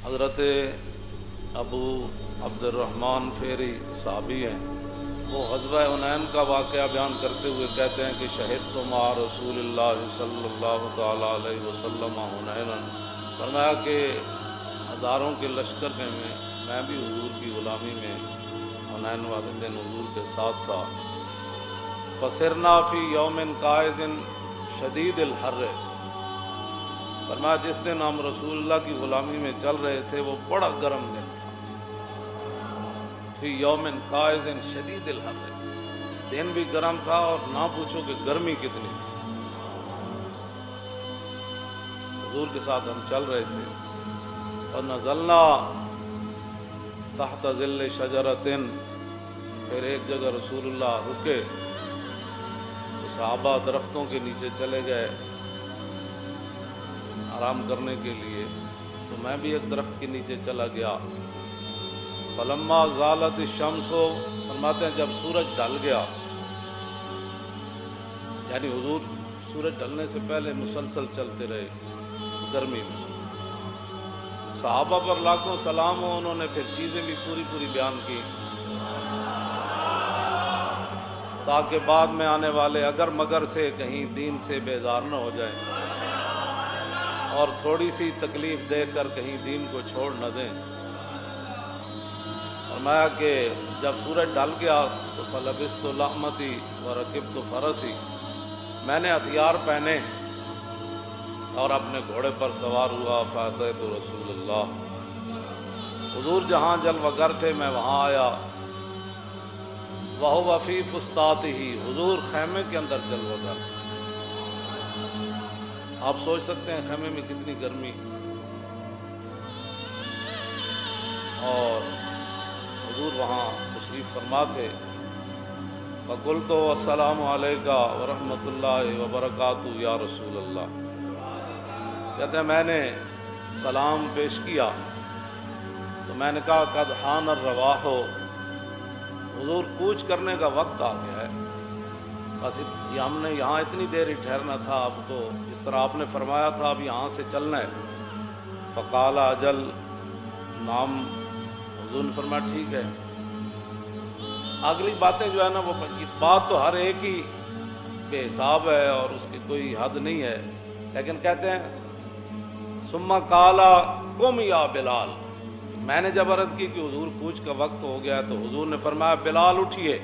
حضرت ابو عبد الرحمن فیری صحابی ہیں، وہ غزوہ حنین کا واقعہ بیان کرتے ہوئے کہتے ہیں کہ شہدت مع رسول اللہ صلی اللہ تعالیٰ علیہ وسلم حنینا، فرمایا کہ ہزاروں کے لشکر میں میں بھی حضور کی غلامی میں حنین والے دن حضور کے ساتھ تھا۔ فسرنا فی یوم قائز شدید الحر، فرمایا جس دن ہم رسول اللہ کی غلامی میں چل رہے تھے وہ بڑا گرم دن تھا۔ فی یوم قائز شدید الحر، دن بھی گرم تھا اور نہ پوچھو کہ گرمی کتنی تھی۔ حضور کے ساتھ ہم چل رہے تھے اور نزلنا تحت ظل شجرۃ، پھر ایک جگہ رسول اللہ رکے تو صحابہ درختوں کے نیچے چلے گئے آرام کرنے کے لیے، تو میں بھی ایک درخت کے نیچے چلا گیا۔ فلما زالت الشمس، فرماتے ہیں جب سورج ڈھل گیا، یعنی حضور سورج ڈھلنے سے پہلے مسلسل چلتے رہے گرمی میں۔ صحابہ پر لاکھوں سلام ہو، انہوں نے پھر چیزیں بھی پوری بیان کی تاکہ بعد میں آنے والے اگر مگر سے کہیں دین سے بیزار نہ ہو جائیں اور تھوڑی سی تکلیف دے کر کہیں دین کو چھوڑ نہ دیں۔ فرمایا کہ جب سورج ڈھل گیا تو فلبست لحمتی ورکبت فرسی، میں نے ہتھیار پہنے اور اپنے گھوڑے پر سوار ہوا۔ فاتحت رسول اللہ، حضور جہاں جلوہ گر تھے میں وہاں آیا۔ وہو فی فسطاطہ، حضور خیمے کے اندر جلوہ گر تھے۔ آپ سوچ سکتے ہیں خیمے میں کتنی گرمی، اور حضور وہاں تشریف فرما تھے۔ فقلت السلام علیکہ ورحمۃ اللہ وبرکاتہ یا رسول اللہ، کہتے ہیں میں نے سلام پیش کیا تو میں نے کہا قد حان الرواح، حضور کوچ کرنے کا وقت آ گیا ہے، بس ہم نے یہاں اتنی دیر ہی ٹھہرنا تھا، اب تو جس طرح آپ نے فرمایا تھا اب یہاں سے چلنا ہے۔ فقال اجل، نام، حضور نے فرمایا ٹھیک ہے۔ اگلی باتیں جو ہے نا وہ بات تو ہر ایک ہی بے حساب ہے اور اس کی کوئی حد نہیں ہے، لیکن کہتے ہیں ثم قال قم یا بلال، میں نے جب عرض کی کہ حضور کوچ کا وقت ہو گیا تو حضور نے فرمایا بلال اٹھیے،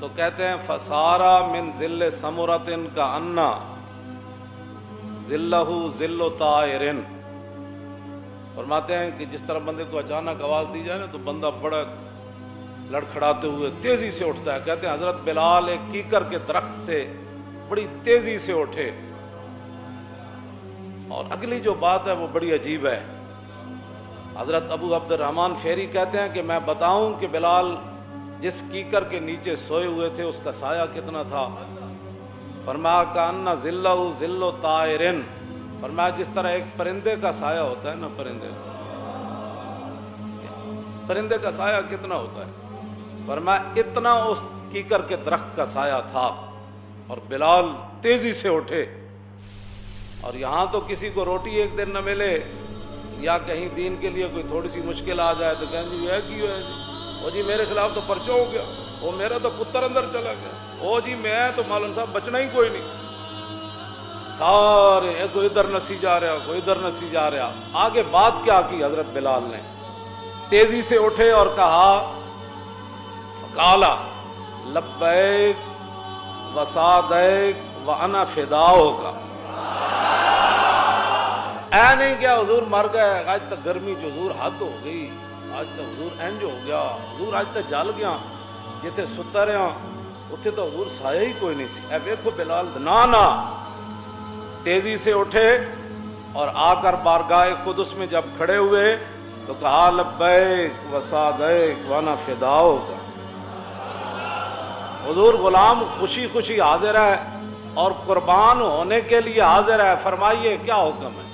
تو کہتے ہیں فسارا من ذل سمرۃ کأن ذلہ ذل طائر، فرماتے ہیں کہ جس طرح بندے کو اچانک آواز دی جائے نا تو بندہ بڑا لڑکھڑاتے ہوئے تیزی سے اٹھتا ہے۔ کہتے ہیں حضرت بلال ایک کیکر کے درخت سے بڑی تیزی سے اٹھے، اور اگلی جو بات ہے وہ بڑی عجیب ہے۔ حضرت ابو عبد الرحمن فیری کہتے ہیں کہ میں بتاؤں کہ بلال جس کیکر کے نیچے سوئے ہوئے تھے اس کا سایہ کتنا تھا؟ فرمایا کأن ذلہ ذل طائر، فرمایا جس طرح ایک پرندے کا سایہ ہوتا ہے نا، پرندے کا سایہ کتنا ہوتا ہے؟ فرمایا اتنا اس کیکر کے درخت کا سایہ تھا، اور بلال تیزی سے اٹھے۔ اور یہاں تو کسی کو روٹی ایک دن نہ ملے یا کہیں دین کے لیے کوئی تھوڑی سی مشکل آ جائے تو کہیں جی یہ کیوں ہے جی، وہ جی میرے خلاف تو پرچہ ہو گیا، وہ میرا تو پتر اندر چلا گیا، وہ جی میں تو مولانا صاحب بچنا ہی کوئی نہیں، سارے کوئی ادھر نسی جا رہا کوئی ادھر نسی جا رہا۔ آگے بات کیا کی حضرت بلال نے؟ تیزی سے اٹھے اور کہا فقالا لبیک وسعدیک وانا فداؤک، اے نہیں کیا حضور مر گئے، آج تک گرمی چ حضور حد ہو گئی، آج تک حضور انج ہو گیا، حضور آج تک جل گیا، جتھے ستا رہا اتھے تو حضور سایہ ہی کوئی نہیں سی۔ اے ویکھو بلال نا تیزی سے اٹھے اور آ کر بارگاہ قدس میں جب کھڑے ہوئے تو کہا لبیک وسعدیک وانا فداؤک، حضور غلام خوشی خوشی حاضر ہے اور قربان ہونے کے لیے حاضر ہے، فرمائیے کیا حکم ہے؟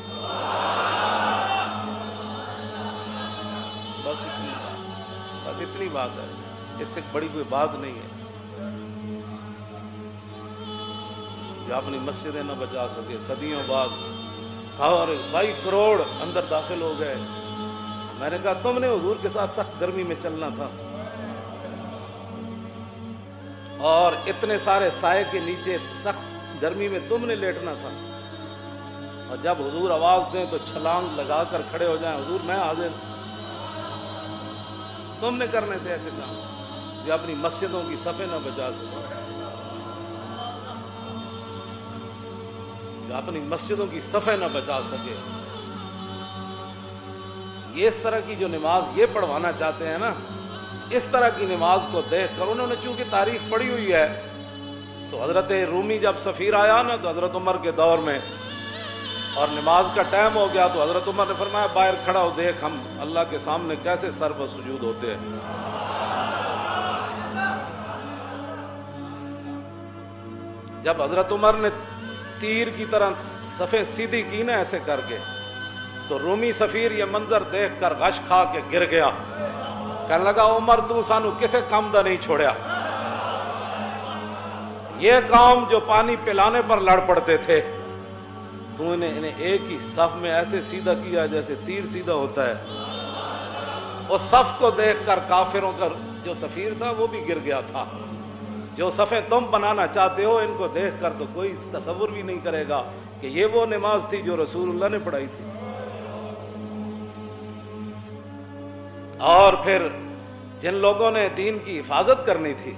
بس اتنی بات ہے، اس سے بڑی کوئی بات نہیں ہے۔ جو اپنی مسجدیں نہ بچا سکے، صدیوں بعد اور 22 کروڑ اندر داخل ہو گئے. میں نے کہا تم نے حضور کے ساتھ سخت گرمی میں چلنا تھا اور اتنے سارے سائے کے نیچے سخت گرمی میں تم نے لیٹنا تھا, اور جب حضور آواز دیں تو چھلانگ لگا کر کھڑے ہو جائیں, حضور میں حاضر. تم نے کرنے تھے ایسے کام جو اپنی مسجدوں کی صفیں نہ بچا سکے, جو اپنی مسجدوں کی صفیں نہ بچا سکے. یہ اس طرح کی جو نماز یہ پڑھوانا چاہتے ہیں نا, اس طرح کی نماز کو دیکھ کر انہوں نے چونکہ تاریخ پڑھی ہوئی ہے, تو حضرت رومی جب سفیر آیا نا تو حضرت عمر کے دور میں اور نماز کا ٹائم ہو گیا, تو حضرت عمر نے فرمایا باہر کھڑا ہو دیکھ ہم اللہ کے سامنے کیسے سر پر سجود ہوتے ہیں. جب حضرت عمر نے تیر کی طرح صفیں سیدھی کی نا ایسے کر کے, تو رومی سفیر یہ منظر دیکھ کر غش کھا کے گر گیا, کہنے لگا عمر تو سانو کسے کام دا نہیں چھوڑیا. یہ قوم جو پانی پلانے پر لڑ پڑتے تھے, تو انہیں ایک ہی صف میں ایسے سیدھا کیا جیسے تیر سیدھا ہوتا ہے. وہ صف کو دیکھ کر کافروں کا جو سفیر تھا وہ بھی گر گیا تھا. جو صفیں تم بنانا چاہتے ہو ان کو دیکھ کر تو کوئی تصور بھی نہیں کرے گا کہ یہ وہ نماز تھی جو رسول اللہ نے پڑھائی تھی. اور پھر جن لوگوں نے دین کی حفاظت کرنی تھی,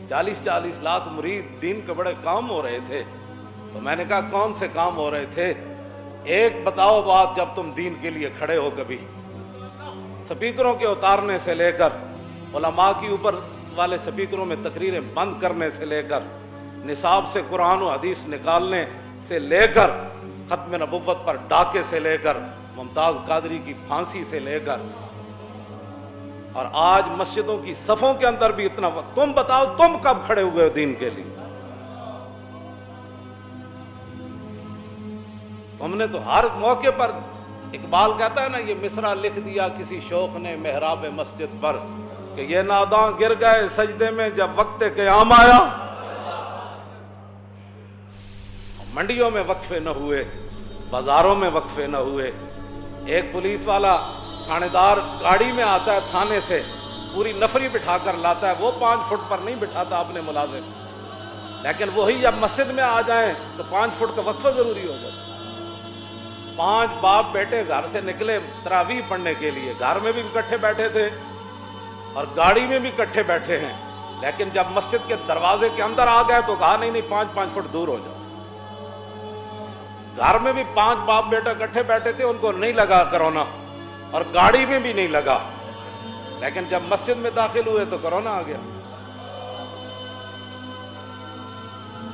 40 لاکھ مرید, دین کے بڑے کام ہو رہے تھے, تو میں نے کہا کون سے کام ہو رہے تھے؟ ایک بتاؤ بات, جب تم دین کے لیے کھڑے ہو کبھی سپیکروں کے اتارنے سے لے کر علماء کی اوپر والے سپیکروں میں تقریریں بند کرنے سے لے کر نصاب سے قرآن و حدیث نکالنے سے لے کر ختم نبوت پر ڈاکے سے لے کر ممتاز قادری کی پھانسی سے لے کر, اور آج مسجدوں کی صفوں کے اندر بھی اتنا وقت, تم بتاؤ تم کب کھڑے ہوئے ہو دین کے لیے؟ تم نے تو ہر موقع پر, اقبال کہتا ہے نا یہ مصرع لکھ دیا کسی شوخ نے محراب مسجد پر, کہ یہ ناداں گر گئے سجدے میں جب وقت قیام آیا. منڈیوں میں وقفے نہ ہوئے, بازاروں میں وقفے نہ ہوئے. ایک پولیس والا تھانے دار گاڑی میں آتا ہے تھانے سے, پوری نفری بٹھا کر لاتا ہے, وہ 5 فٹ پر نہیں بٹھاتا اپنے ملازم, لیکن وہی جب مسجد میں آ جائیں تو 5 فٹ کا وقفہ ضروری ہو جاتا ہے. 5 باپ بیٹے گھر سے نکلے تراویح پڑھنے کے لیے, گھر میں بھی اکٹھے بیٹھے تھے اور گاڑی میں بھی اکٹھے بیٹھے ہیں, لیکن جب مسجد کے دروازے کے اندر آ گئے تو کہا نہیں 5 فٹ دور ہو جاؤ. گھر میں بھی 5 باپ بیٹے اکٹھے بیٹھے تھے, ان کو نہیں لگا کرونا, اور گاڑی میں بھی نہیں لگا, لیکن جب مسجد میں داخل ہوئے تو کرونا آ گیا.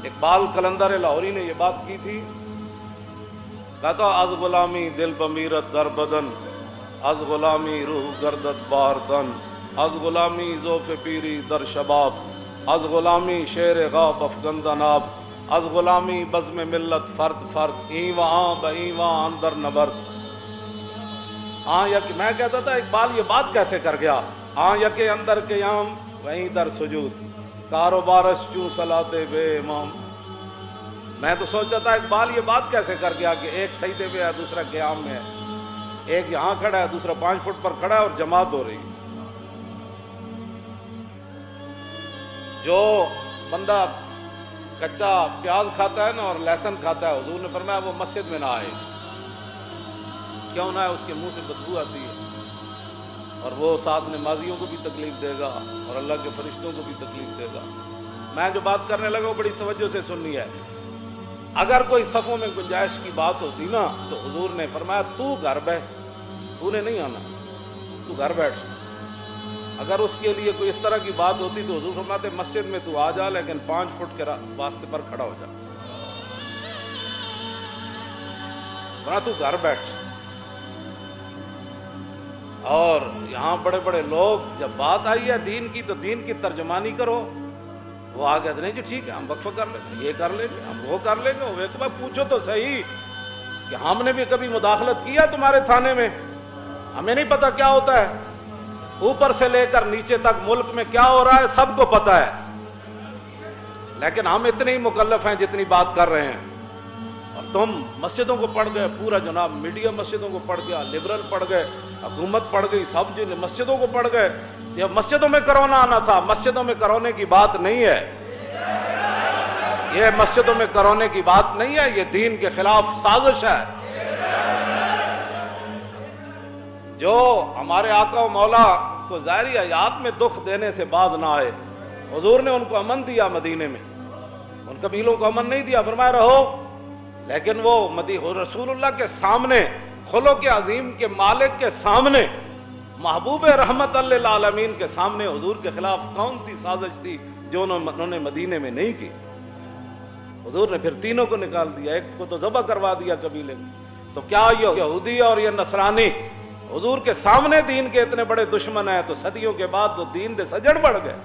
اقبال قلندر لاہوری نے یہ بات کی تھی, کہتا از غلامی دل بمیرت در بدن, از غلامی روح گردت بار تن, از غلامی ذوف پیری در شباب, از غلامی شیر غاب افگند ناب, از غلامی بزم ملت فرد فرد, ایواں بایواں اندر نبرد. ہاں یا کہ میں کہتا تھا اقبال یہ بات کیسے کر گیا, ہاں یا کہ اندر قیام وہیں در سجود, کاروبارش چوں صلاتے بے امام. میں تو سوچتا تھا اقبال یہ بات کیسے کر گیا کہ ایک سجدے پہ ہے دوسرا قیام میں ہے, ایک یہاں کھڑا ہے دوسرا 5 فٹ پر کھڑا ہے اور جماعت ہو رہی. جو بندہ کچا پیاز کھاتا ہے نا اور لہسن کھاتا ہے, حضور نے فرمایا وہ مسجد میں نہ آئے. کیوں نہ ہے؟ اس کے منہ سے بدبو آتی ہے, اور وہ ساتھ نمازیوں کو بھی تکلیف دے گا اور اللہ کے فرشتوں کو بھی تکلیف دے گا. میں جو بات کرنے لگا بڑی توجہ سے سننی ہے. اگر کوئی صفوں میں گنجائش کی بات ہوتی نا تو حضور نے فرمایا تو گھر بیٹھ, تو نے نہیں آنا, تو گھر بیٹھ. اگر اس کے لیے کوئی اس طرح کی بات ہوتی تو حضور فرماتے مسجد میں تو آ جا, لیکن 5 فٹ کے واسطے پر کھڑا ہو جا, ورنہ تو گھر بیٹھ. اور یہاں بڑے بڑے لوگ جب بات آئی ہے دین کی تو دین کی ترجمانی کرو, وہ آ گیا نہیں جو ٹھیک ہے ہم وقفہ کر لیں گے, یہ کر لیں گے, ہم وہ کر لیں گے. وہ ایک بار پوچھو تو صحیح کہ ہم نے بھی کبھی مداخلت کیا تمہارے تھانے میں؟ ہمیں نہیں پتا کیا ہوتا ہے, اوپر سے لے کر نیچے تک ملک میں کیا ہو رہا ہے سب کو پتا ہے, لیکن ہم اتنے ہی مکلف ہیں جتنی بات کر رہے ہیں. اور تم مسجدوں کو پڑھ گئے، پورا جناب میڈیا مسجدوں کو پڑھ گیا، لبرل پڑھ گئے، حکومت پڑھ گئی، سب جو مسجدوں کو پڑھ گئے. جب مسجدوں میں کرونا آنا تھا، مسجدوں میں کرونے کی بات نہیں ہے، یہ مسجدوں میں کرونے کی بات نہیں ہے، یہ دین کے خلاف سازش ہے. جو ہمارے آقا و مولا کو ظاہری حیات میں دکھ دینے سے باز نہ آئے، حضور نے ان کو امن دیا، مدینے میں ان قبیلوں کو امن نہیں دیا، فرمایا رہو، لیکن وہ رسول اللہ کے سامنے، خلق عظیم کے مالک کے سامنے، محبوب رحمت للعالمین کے سامنے حضور کے خلاف کون سی سازش تھی جو انہوں نے مدینے میں نہیں کی؟ حضور نے پھر تینوں کو نکال دیا، ایک کو تو ذبح کروا دیا قبیلے میں. تو کیا یہ یہودی اور یہ نصرانی حضور کے سامنے دین کے اتنے بڑے دشمن ہیں تو صدیوں کے بعد تو دین دے سجڑ بڑھ گئے؟